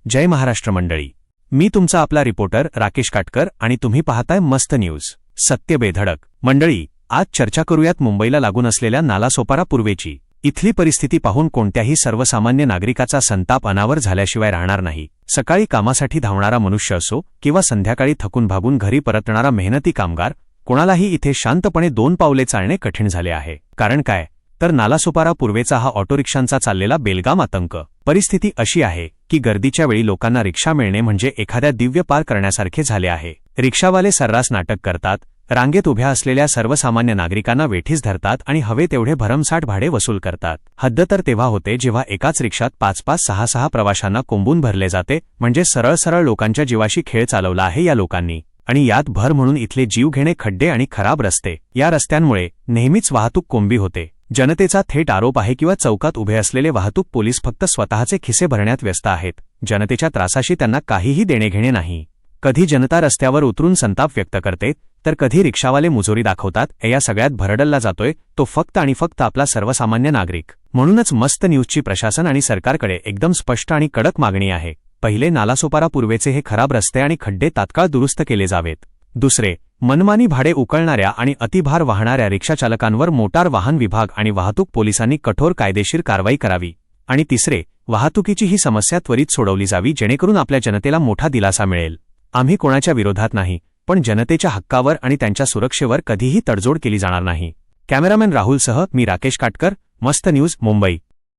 जय महाराष्ट्र मंडळी, मी तुमचा आपला रिपोर्टर राकेश काटकर आणि तुम्ही पाहताय मस्त न्यूज सत्य बेधडक। मंडळी, आज चर्चा करूयात मुंबईला लागून असलेल्या नालासोपारा पूर्वेची। इथली परिस्थिती पाहून कोणत्याही सर्वसामान्य नागरिकाचा संताप अनावर झाल्याशिवाय राहणार नाही। सकाळी कामासाठी धावणारा मनुष्य असो किंवा संध्याकाळी थकून भागून घरी परतणारा मेहनती कामगार, कोणालाही इथे शांतपणे 2 पावले चालणे कठीण झाले आहे। कारण काय तर नालासोपारा पूर्वेचा हा ऑटोरिक्षांचा चाललेला बेलगाम आतंक। परिस्थिती अशी आहे की गर्दीच्या वेळी लोकांना रिक्षा मिळणे म्हणजे एखाद्या दिव्य पार करण्यासारखे झाले आहे। रिक्षावाले सर्रास नाटक करतात, रांगेत उभ्या असलेल्या सर्वसामान्य नागरिकांना वेठीस धरतात आणि हवे तेवढे भरमसाठ भाडे वसूल करतात। हद्द तर तेव्हा होते जेव्हा एकाच रिक्षात 5-5, 6-6 प्रवाशांना कोंबून भरले जाते, म्हणजे सरळ लोकांच्या जीवाशी खेळ चालवला आहे या लोकांनी। आणि यात भर म्हणून इथले जीवघेणे खड्डे आणि खराब रस्ते। या रस्त्यांमुळे नेहमीच वाहतूक कोंबी होते। जनतेचा थेट आरोप आहे किंवा चौकात उभे असलेले वाहतूक पोलीस फक्त स्वतःचे खिसे भरण्यात व्यस्त आहेत। जनतेच्या त्रासाशी त्यांना काहीही देणेघेणे नाही। कधी जनता रस्त्यावर उतरून संताप व्यक्त करते, तर कधी रिक्षावाले मुजोरी दाखवतात। या सगळ्यात भरडला जातोय तो फक्त आणि फक्त आपला सर्वसामान्य नागरिक। म्हणूनच मस्त न्यूजची प्रशासन आणि सरकारकडे एकदम स्पष्ट आणि कडक मागणी आहे। पहिले, नालासोपारा पूर्वेचे हे खराब रस्ते आणि खड्डे तात्काळ दुरुस्त केले जावेत। दुसरे, मनमानी भाडे उकळणाऱ्या आणि अतिभार वाहणाऱ्या रिक्षाचालकांवर मोटार वाहन विभाग आणि वाहतूक पोलिसांनी कठोर कायदेशीर कारवाई करावी। आणि तिसरे, वाहतुकीची ही समस्या त्वरित सोडवली जावी जेणेकरून आपल्या जनतेला मोठा दिलासा मिळेल। आम्ही कोणाच्या विरोधात नाही, पण जनतेच्या हक्कावर आणि त्यांच्या सुरक्षेवर कधीही तडजोड केली जाणार नाही। कॅमेरामॅन राहुलसह मी राकेश काटकर, मस्त न्यूज, मुंबई।